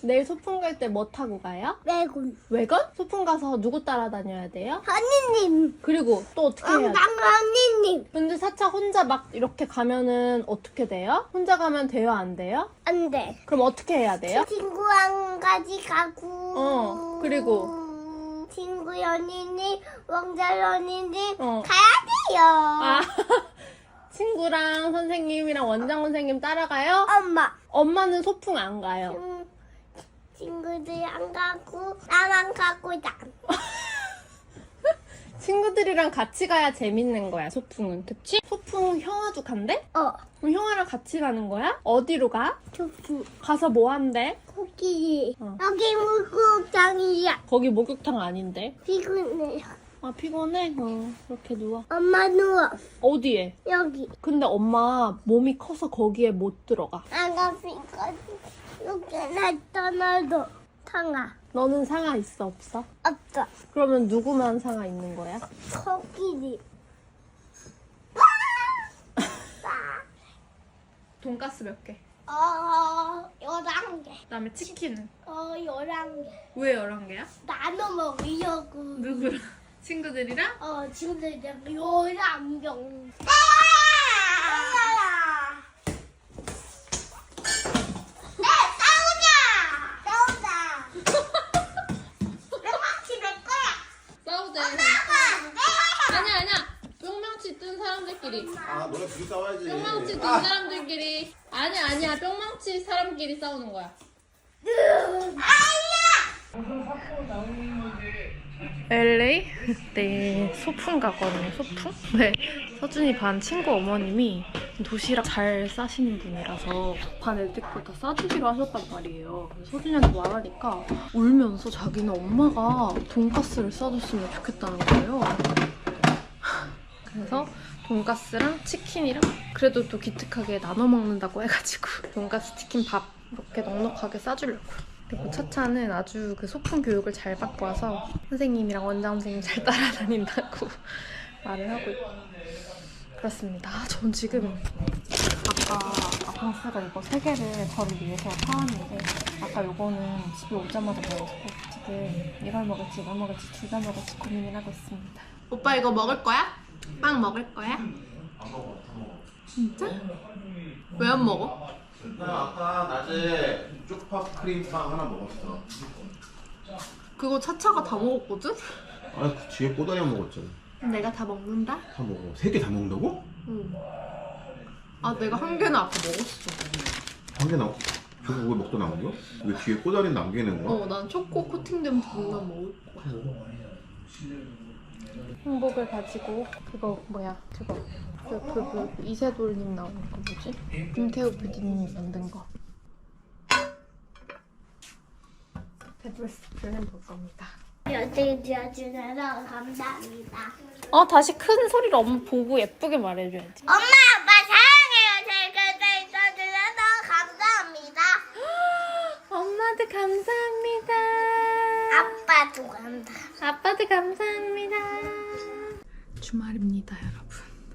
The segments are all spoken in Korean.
내일 소풍 갈 때 뭐 타고 가요? 외군. 외건? 소풍 가서 누구 따라다녀야 돼요? 언니님. 그리고 또 어떻게 해야 돼? 언니님. 근데 사차 혼자 막 이렇게 가면은 어떻게 돼요? 혼자 가면 돼요? 안 돼요? 안 돼. 그럼 어떻게 해야 돼요? 친구랑 같이 가고. 그리고? 친구 연인이, 왕자 연인이 어. 가야 돼요. 아, 친구랑 선생님이랑 원장 선생님 따라가요? 엄마. 엄마는 소풍 안 가요. 친구들이 안 가고 나만 가고 나. 친구들이랑 같이 가야 재밌는 거야, 소풍은. 그치? 소풍 형아도 간대? 그럼 형아랑 같이 가는 거야? 어디로 가? 좋지. 가서 뭐 한대? 거기. 어. 여기 목욕탕이야. 거기 목욕탕 아닌데. 피곤해요. 아, 피곤해? 그렇게 누워. 엄마 누워. 어디에? 여기. 근데 엄마 몸이 커서 거기에 못 들어가. 아가 피곤해. 이렇게 놨잖아도 탕아. 너는 상아 있어, 없어? 없어. 그러면 누구만 상아 있는 거야? 코끼리. 돈가스 몇 개? 11개. 그다음에 치킨은? 11개. 왜 11개야? 나눠 먹으려고. 누구랑? 친구들이랑? 친구들이랑 11명. 싸우자. 아니야. 뿅망치 뜬 사람들끼리. 아, 너네 둘이 싸워야지. 뿅망치 뜬 사람들끼리. 아니야. 뿅망치 사람끼리 싸우는 거야. LA? 네, 소풍 가거든요, 소풍? 네, 서준이 반 친구 어머님이 도시락 잘 싸시는 분이라서 반 애들 거 다 싸주기로 하셨단 말이에요. 그래서 서준이한테 말하니까 울면서 자기는 엄마가 돈가스를 싸줬으면 좋겠다는 거예요. 그래서 돈가스랑 치킨이랑 그래도 또 기특하게 나눠 먹는다고 해가지고 돈가스, 치킨, 밥 이렇게 넉넉하게 싸주려고요. 그리고 차차는 아주 그 소풍 교육을 잘 받고 와서 선생님이랑 원장 선생님 잘 따라다닌다고 말을 하고 있고 그렇습니다. 전 지금 아까 아팡스가 이거 3개를 저를 위해서 사왔는데 아까 요거는 집에 오자마자 먹었고 지금 이걸 먹을지 이걸 먹을지 둘 다 먹을지 고민을 하고 있습니다. 오빠 이거 먹을 거야? 빵 먹을 거야? 진짜? 왜 안 먹어? 나 아까 낮에 쪽파 크림빵 하나 먹었어. 그거 차차가 다 먹었거든? 아, 그 뒤에 꼬다리 먹었잖아. 내가 다 먹는다? 다 먹어. 3개 다 먹는다고? 응. 아 내가 한 개는 아까 먹었어. 한 개 남고. 저거 왜 먹다 남은 거야? 왜 뒤에 꼬다리 남기는 거야? 난 초코 코팅된 부분만 먹을 거야. 행복을 가지고 그거 뭐야 그거 그 이세돌님 나오는 거 뭐지? 김태우 PD님이 만든 거 데브레스트를 볼 겁니다. 여태 지어주셔서 감사합니다. 다시 큰 소리로 엄마 보고 예쁘게 말해줘야지. 엄마 아빠 사랑해요. 잘 켜져 있어주셔서 감사합니다. 엄마도 감사합니다. 아빠도 감사. 아빠도 감사합니다. 주말입니다, 여러분.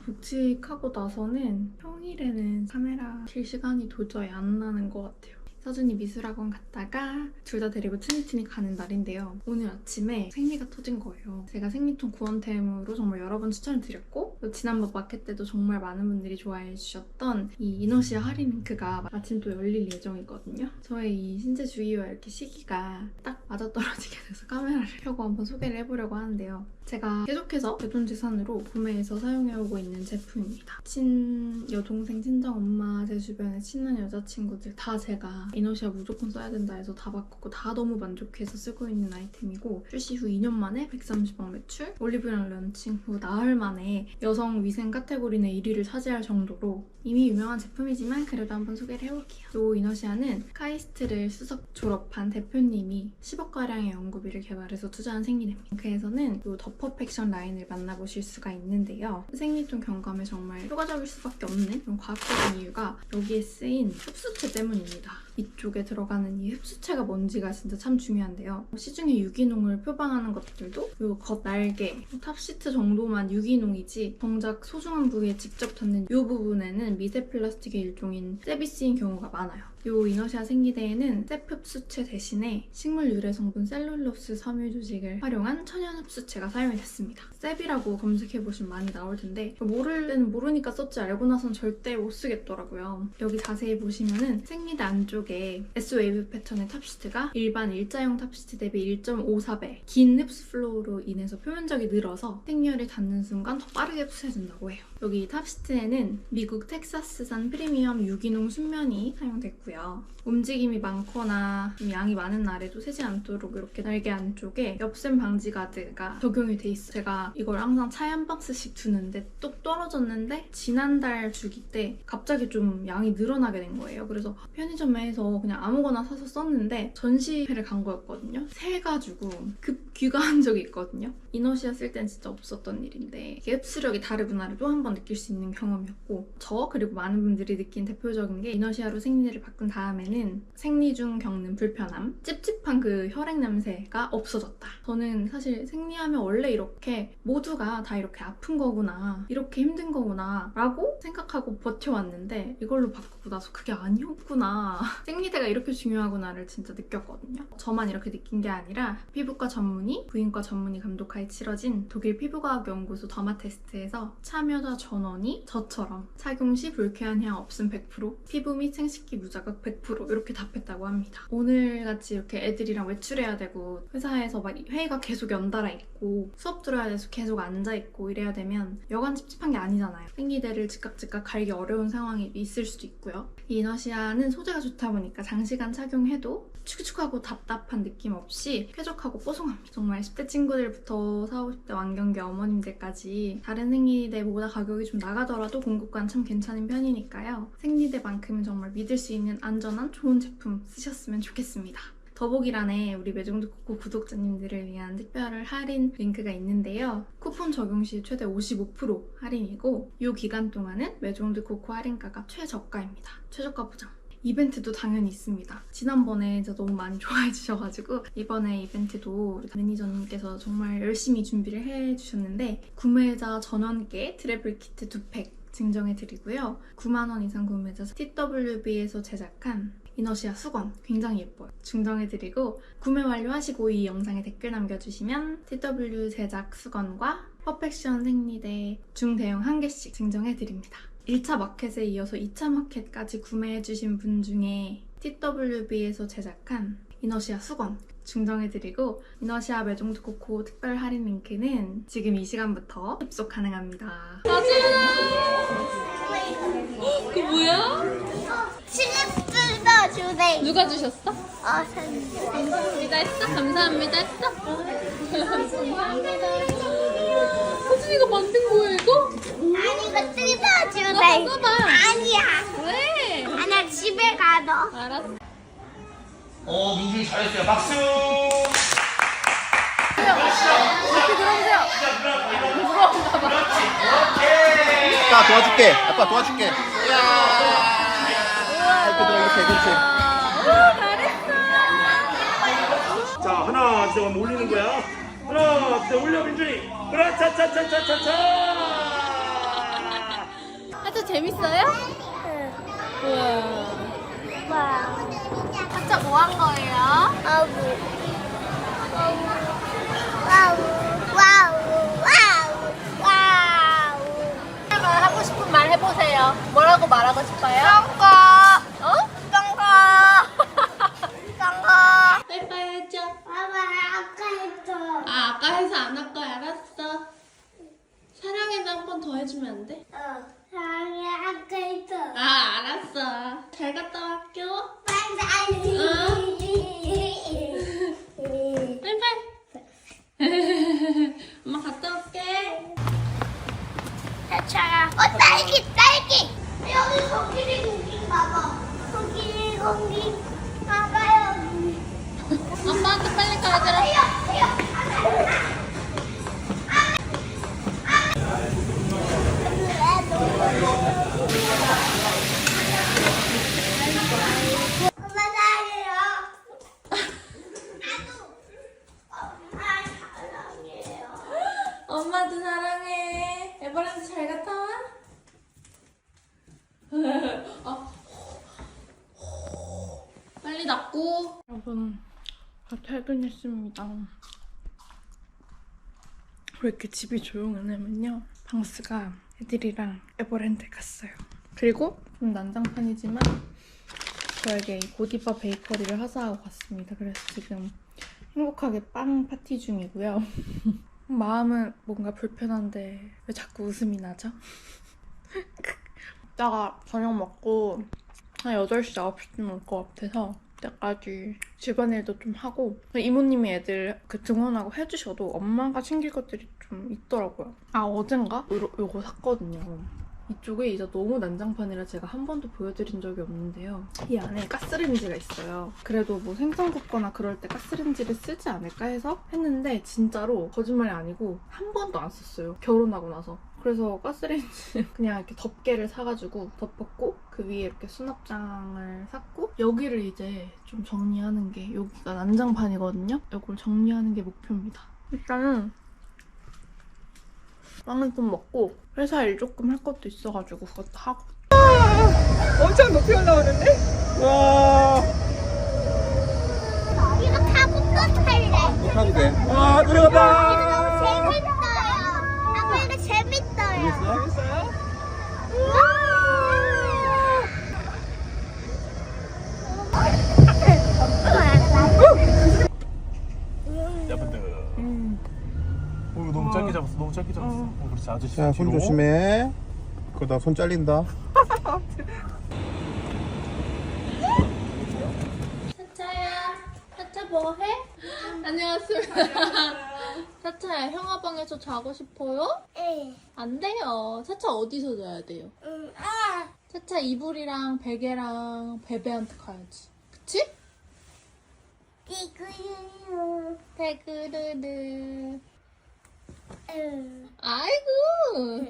복직하고 나서는 평일에는 카메라 킬 시간이 도저히 안 나는 것 같아요. 서준이 미술학원 갔다가 둘 다 데리고 트니트니 가는 날인데요. 오늘 아침에 생리가 터진 거예요. 제가 생리통 구원템으로 정말 여러 번 추천을 드렸고 또 지난번 마켓 때도 정말 많은 분들이 좋아해 주셨던 이 이너시아 할인 링크가 마침 또 열릴 예정이거든요. 저의 이 신체주의와 이렇게 시기가 딱 맞아떨어지게 돼서 카메라를 켜고 한번 소개를 해보려고 하는데요. 제가 계속해서 대존재산으로 구매해서 사용해오고 있는 제품입니다. 친여동생, 친정엄마, 제 주변에 친한 여자친구들 다 제가 이너시아 무조건 써야 된다 해서 다 바꾸고 다 너무 만족해서 쓰고 있는 아이템이고 출시 후 2년 만에 130억 매출, 올리브영 런칭 후 나흘 만에 여성 위생 카테고리 내 1위를 차지할 정도로 이미 유명한 제품이지만 그래도 한번 소개를 해볼게요. 또 이너시아는 카이스트를 수석 졸업한 대표님이 10억가량의 연구비를 개발해서 투자한 생리대입니다. 링크에서는 또 더 퍼펙션 라인을 만나보실 수가 있는데요. 생리통 경감에 정말 효과적일 수밖에 없는 그런 과학적인 이유가 여기에 쓰인 흡수체 때문입니다. 이쪽에 들어가는 이 흡수체가 뭔지가 진짜 참 중요한데요. 시중에 유기농을 표방하는 것들도 이 겉 날개, 탑시트 정도만 유기농이지 정작 소중한 부위에 직접 닿는 이 부분에는 미세 플라스틱의 일종인 셉이 쓰인 경우가 많아요. 이 이너시아 생리대에는 셉 흡수체 대신에 식물 유래 성분 셀룰로스 섬유 조직을 활용한 천연 흡수체가 사용이 됐습니다. 셉이라고 검색해보시면 많이 나올 텐데 모를 때는 모르니까 썼지 알고 나선 절대 못 쓰겠더라고요. 여기 자세히 보시면은 생리대 안쪽에 S-웨이브 패턴의 탑시트가 일반 일자형 탑시트 대비 1.54배 긴 흡수 플로우로 인해서 표면적이 늘어서 생리혈이 닿는 순간 더 빠르게 흡수해준다고 해요. 여기 탑시트에는 미국 텍사스산 프리미엄 유기농 순면이 사용됐고요. 움직임이 많거나 좀 양이 많은 날에도 새지 않도록 이렇게 날개 안쪽에 엽샘 방지 가드가 적용이 돼 있어요. 제가 이걸 항상 차에 한 박스씩 두는데 뚝 떨어졌는데 지난달 주기 때 갑자기 좀 양이 늘어나게 된 거예요. 그래서 편의점에서 그냥 아무거나 사서 썼는데 전시회를 간 거였거든요. 세가지고 급 귀가한 적이 있거든요. 이너시아 쓸 땐 진짜 없었던 일인데 이게 흡수력이 다르구나를 또 한 번 느낄 수 있는 경험이었고 저 그리고 많은 분들이 느낀 대표적인 게 이너시아로 생리를 바꾼 다음에는 생리 중 겪는 불편함, 찝찝한 그 혈액 냄새가 없어졌다. 저는 사실 생리하면 원래 이렇게 모두가 다 이렇게 아픈 거구나, 이렇게 힘든 거구나 라고 생각하고 버텨왔는데 이걸로 바꾸고 나서 그게 아니었구나. 생리대가 이렇게 중요하구나를 진짜 느꼈거든요. 저만 이렇게 느낀 게 아니라 피부과 전문의, 부인과 전문의 감독하에 치러진 독일 피부과학연구소 더마테스트에서 참여자 전원이 저처럼 착용 시 불쾌한 향 없음 100%, 피부 및 생식기 무자극 100% 이렇게 답했다고 합니다. 오늘같이 이렇게 애들이랑 외출해야 되고 회사에서 막 회의가 계속 연달아 있고 수업 들어야 돼서 계속 앉아있고 이래야 되면 여간 찝찝한 게 아니잖아요. 생리대를 즉각 갈기 어려운 상황이 있을 수도 있고요. 이 이너시아는 소재가 좋다 보니까 장시간 착용해도 축축하고 답답한 느낌 없이 쾌적하고 뽀송합니다. 정말 10대 친구들부터 40, 50대 완경계 어머님들까지 다른 생리대보다 가격이 좀 나가더라도 공급관 참 괜찮은 편이니까요. 생리대만큼은 정말 믿을 수 있는 안전한 좋은 제품 쓰셨으면 좋겠습니다. 더보기란에 우리 매종드 코코 구독자님들을 위한 특별 할인 링크가 있는데요. 쿠폰 적용 시 최대 55% 할인이고 이 기간 동안은 매종드 코코 할인가가 최저가입니다. 최저가 보장. 이벤트도 당연히 있습니다. 지난번에 진짜 너무 많이 좋아해 주셔가지고 이번에 이벤트도 우리 매니저님께서 정말 열심히 준비를 해주셨는데 구매자 전원께 트래블 키트 2팩 증정해드리고요. 9만 원 이상 구매자 TWB에서 제작한 이너시아 수건 굉장히 예뻐요. 증정해드리고 구매 완료하시고 이 영상에 댓글 남겨주시면 TW 제작 수건과 퍼펙션 생리대 중대형 1개씩 증정해드립니다. 1차 마켓에 이어서 2차 마켓까지 구매해주신 분 중에 TWB에서 제작한 이너시아 수건 증정해드리고 이너시아 매종드 코코 특별 할인 링크는 지금 이 시간부터 접속 가능합니다. 그 뭐야? 치즈도 주세요. 누가 주셨어? 선생님. 감사합니다 했어? 감사합니다 했어? 호준이가 만든 거야 이거? 아니 이거 뜯어 써봐, 주세요. 써봐. 아니야. 왜? 아니야 집에 가도. 알았어. 민준이 잘했어요. 박수! 아빠 도와줄게. 아빠 도와줄게. 이렇게 들어 이렇게 그렇지. 자, 하나, 둘, 셋, 올리는 거야. 하나, 둘, 셋, 올려, 민준이. 그래, 차차차차차차. 하트 재밌어요? 우와. 와. 하트 뭐 한 거예요? 와우. 와우. 와우. 와우. 하고 싶은 말 해보세요. 뭐라고 말하고 싶어요? 똥거. 어? 똥거. 똥거. 빠이빠이 해줘. 봐봐 아까 했어. 아 아까 해서 안 할 거야. 알았어. 사랑해도 한 번 더 해주면 안 돼? 사랑해 아까 했어. 아 알았어. 잘 갔다 와 학교. 빨리. 빠이빠이. 엄마 갔다 올게. 자차야. 딸기. 여기 거기를 고. 여러분, 다 퇴근했습니다. 왜 이렇게 집이 조용하냐면요. 방스가 애들이랑 에버랜드 갔어요. 그리고 좀 난장판이지만 저에게 이 고디바 베이커리를 하사하고 갔습니다. 그래서 지금 행복하게 빵 파티 중이고요. 마음은 뭔가 불편한데 왜 자꾸 웃음이 나죠? 이따가 저녁 먹고 한 8시, 9시쯤 올 것 같아서 그때까지 집안일도 좀 하고 이모님이 애들 등원하고 해주셔도 엄마가 챙길 것들이 좀 있더라고요. 아, 어젠가? 요거 샀거든요. 이쪽에 이제 너무 난장판이라 제가 한 번도 보여드린 적이 없는데요. 이 안에 가스레인지가 있어요. 그래도 뭐 생선 굽거나 그럴 때 가스레인지를 쓰지 않을까 해서 했는데 진짜로 거짓말이 아니고 한 번도 안 썼어요. 결혼하고 나서. 그래서 가스레인지 그냥 이렇게 덮개를 사가지고 덮었고 그 위에 이렇게 수납장을 샀고 여기를 이제 좀 정리하는 게 여기가 난장판이거든요. 이걸 정리하는 게 목표입니다. 일단은 빵을 좀 먹고 회사 일 조금 할 것도 있어가지고 그것도 하고. 엄청 높이 올라오는데? 와, 이거 타고 또 탈래. 못 타도 돼. 와, 들어간다. 재밌어요. 아빠 이거 재밌어요. 재밌어요? 야분들. 오, 이거 너무 짧게 잡았어. 너무 짧게 잡았어. 그렇지, 아저씨. 야, 손 조심해. 그러다 손 잘린다. 차차야, 차차 뭐해? 안녕하십니까. 차차야, 형아방에서 자고 싶어요? 응. 안 돼요. 차차 어디서 자야 돼요? 응. 차차 이불이랑 베개랑 베베한테 가야지. 그치? 이거요. 베그르르. 응. 아이고.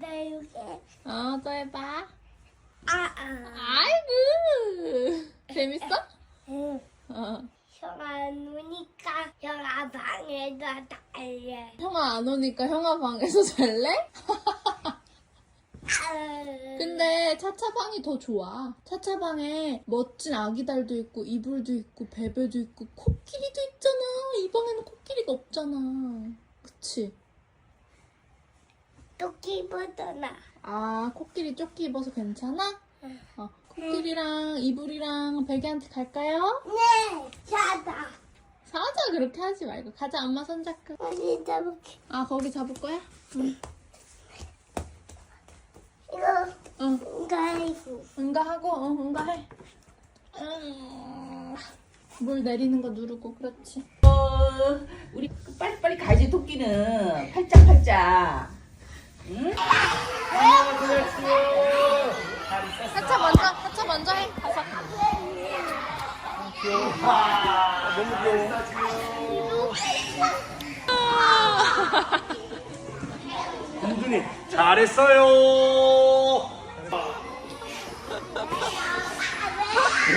나 여기. 또 해봐. 아이고. 아이고. 재밌어? 응. 어. 형아 노니까 형아 방에다 달래. 형아 안 오니까 형아 방에서 잘래? 근데 차차 방이 더 좋아. 차차 방에 멋진 아기달도 있고 이불도 있고 베베도 있고 코끼리도 있잖아. 이 방에는 코끼리가 없잖아. 그치? 토끼보다나. 아, 코끼리 조끼 입어서 괜찮아? 코끼리랑 이불이랑 베개한테 갈까요? 네, 자다. 사자 그렇게 하지 말고 가자. 엄마 손잡고. 어디 잡을게. 아, 거기 잡을 거야? 이거 응. 가이고. 응가하고, 응가해. 물 내리는 거 누르고, 그렇지. 우리 빨리빨리 가야지. 토끼는 팔짝팔짝. 응? 차차 먼저 해. 가서. 너무 귀여워. 공준이 잘했어요.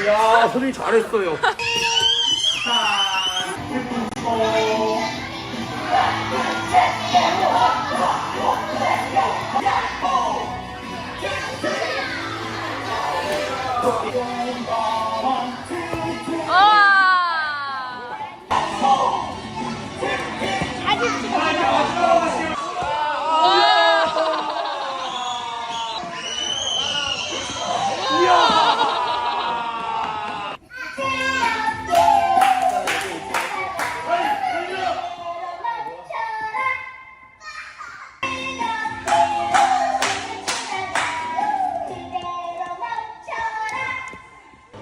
이야, 소리 잘했어요.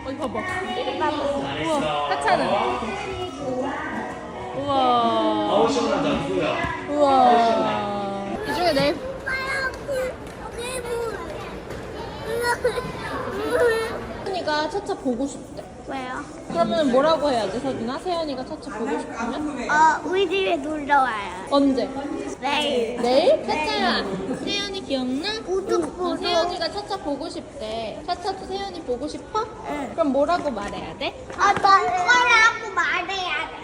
어디 봐봐. 우와, 차차는. 우와. 우와. 이 중에 내 세연이가 차차 보고 싶대. 왜요? 그러면 뭐라고 해야지, 서준아? 세연이가 차차 보고 싶으면? 우리 집에 놀러 와요. 언제? 내일. 내일? 차차야, 세연이 기억나? 우뚝 세연이가 차차 보고 싶대. 차차도 세연이 보고 싶어? 응. 그럼 뭐라고 말해야 돼? 너 거라고 말해야 돼.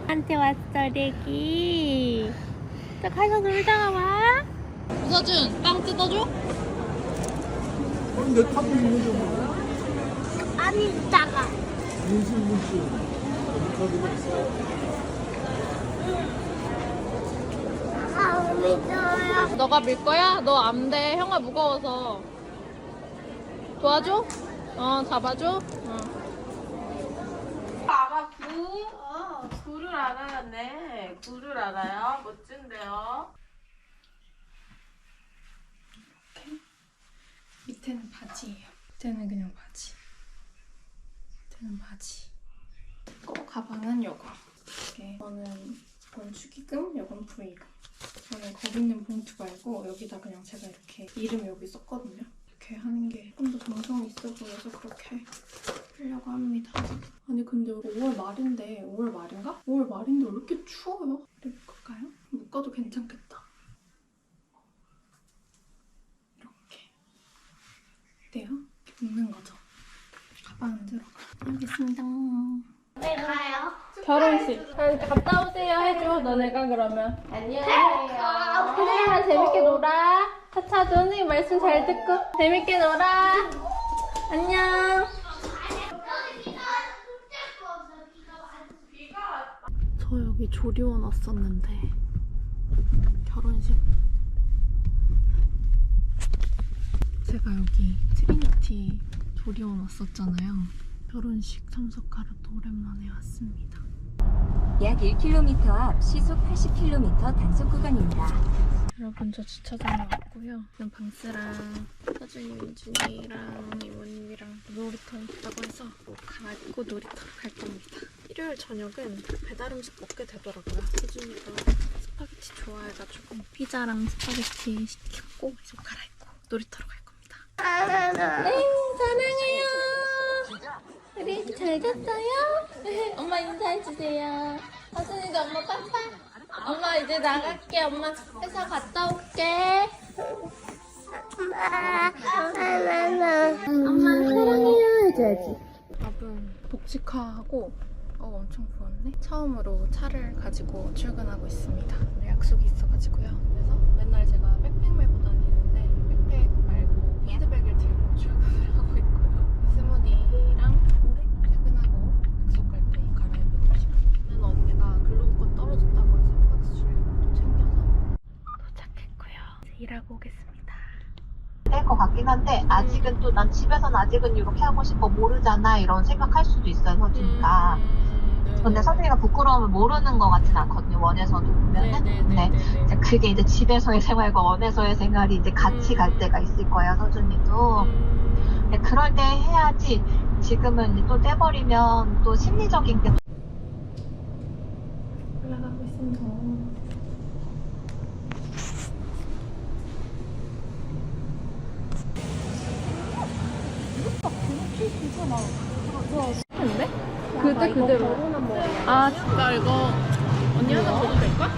한테 왔어, 레기. 저 가서 놀다가 와. 우서준 빵 뜯어줘? 아니, 작아. 아, 믿어요. 너가 밀 거야? 너 안 돼. 형아 무거워서. 도와줘? 잡아줘? 알아, 구? 구를 알아야 네. 구를 알아요. 멋진데요. 밑에는 바지예요. 밑에는 그냥 바지. 밑에는 바지. 가방은 요거. 이거는 축의금, 요건 부의금. 저는 거기 있는 봉투 말고 여기다 그냥 제가 이렇게 이름 여기 썼거든요. 이렇게 하는 게 좀 더 정성이 있어 보여서 그렇게 하려고 합니다. 아니 근데 5월 말인데 5월 말인가? 5월 말인데 왜 이렇게 추워요? 이렇게 묶을까요? 묶어도 괜찮겠다. 이렇게. 어때요? 이렇게 묶는 거죠. 가방은 들어가. 알겠습니다. 왜 가요? 결혼식. 갔다 오세요 해줘. 너네가 그러면. 안녕하세요. 그래, 재밌게 놀아. 차차 선생님 말씀 잘 듣고 재밌게 놀아. 안녕. 저 여기 조리원 왔었는데 결혼식 제가 여기 트리니티 조리원 왔었잖아요. 결혼식 참석하러 또 오랜만에 왔습니다. 약 1km 앞 시속 80km 단속 구간입니다. 여러분 저 주차장에 왔고요. 지금 방스랑 서준이, 민준이랑 이모님이랑 놀이터 있다고 해서 갈아입고 놀이터로 갈 겁니다. 일요일 저녁은 배달 음식 먹게 되더라고요. 서준이가 스파게티 좋아해가지고 피자랑 스파게티 시켰고 이제 갈아입고 놀이터로 갈 겁니다. 사랑해요. 우리 잘 잤어요? 엄마 인사해주세요. 서준이도 엄마 빠빠. 엄마 이제 나갈게. 엄마 회사 갔다 올게. 엄마 사랑해요 해줘야지. 밥은 복직하고 엄청 부었네. 처음으로 차를 가지고 출근하고 있습니다. 오늘 약속이 있어가지고요. 그래서 맨날 제가 백팩 메고 다니는데 백팩 말고 핸드백을 들고 출근을 하고 있고요. 스무디랑 퇴근하고 약속 갈 때 갈아입을 시간. 언니가 글로우건 떨어졌다고 해서 박스 주려고 또 챙겨서 도착했고요. 이제 일하고 오겠습니다. 될 것 같긴 한데 아직은 또 난 집에서는 아직은 이렇게 하고 싶어 모르잖아 이런 생각할 수도 있어요 서준이가. 근데 서준이가 부끄러움을 모르는 것 같진 않거든요 원에서도 보면은. 근데 이제 그게 이제 집에서의 생활과 원에서의 생활이 이제 같이 갈 때가 있을 거예요 서준이도. 근데 그럴 때 해야지 지금은 이제 또 떼버리면 또 심리적인 게 올라가고 있습니다. 근데? 그때 그대로. 아 진짜 이거 언니 하나 줘도 될까?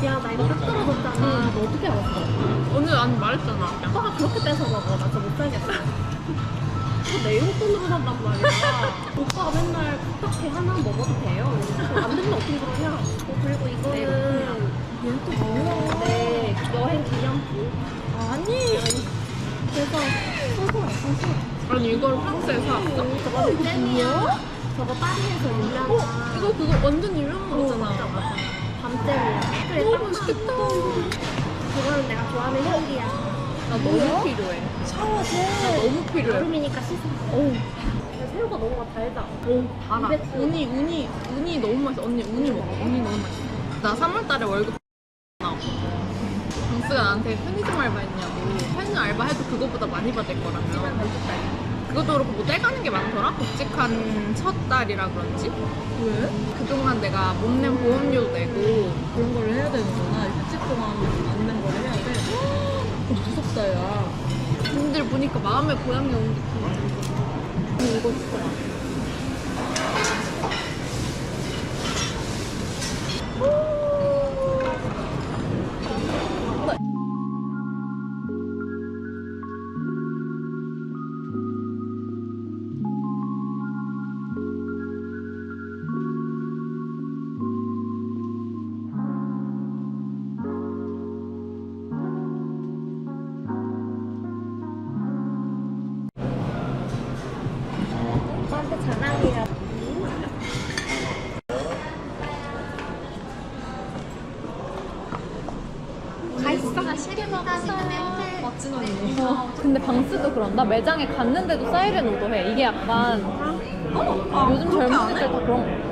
야, 나 이거 딱 떨어졌잖아. 너 어떻게 알았어? 오늘 난 말했잖아. 오빠가 그렇게 뺏어 먹어. 나 진짜 못 살겠어. 내 용돈으로 산단 말이야. 오빠가 맨날 부탁해 하나 먹어도 돼요. 안 되면 어떻게 그러냐? 그리고 이거는 얘는 또 뭐야? 네, 여행 기념품. 아니. 그래서 소소해. 아니 이걸 프랑스에서 샀어? 저거 잼이야. 저거 파리에서 유명한. 이거 그거 완전 유명한 거잖아. 밤잼이야. 그래, 너무 딱 맛있겠다. 그거는 내가 좋아하는 향기야. 나 너무 필요해. 나 너무 필요해. 여름이니까 씻어. 새우가 너무 달다. 달아. 우니 너무 맛있어. 언니 우니 먹어. 우니 너무 맛있어. 나 3월달에 월급 나왔거든. 강수가 나한테 편의점 알바 했냐고. 편의점 알바 해도 그거보다 많이 받을 거라며. 그것도 그렇고 뭐 떼가는 게 많더라? 복직한 첫 달이라 그런지? 왜? 그동안 내가 못 낸 보험료 내고 그런 거를 해야 되는구나. 휴직 동안 안 낸 거를 해야 돼. 무섭다 야. 분들 보니까 마음의 고향이 온 느낌. 이거 진짜 나한테 자랑이야. 멋진 언니. 근데 방스도 그런다. 매장에 갔는데도 사이렌 오더해. 이게 약간 요즘 젊은이들 다 그런.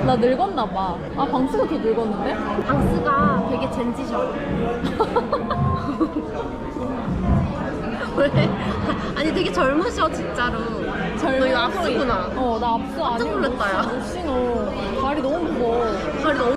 나 늙었나 봐. 아 방스가 더 늙었는데? 방스가 되게 젠지셔. 왜? 아니 되게 젊으셔 진짜로. 너 이거 압수구나. 나 압수 아니고 놀랐다, 야. 못 신어. 발이 너무 무거워. 발이 너무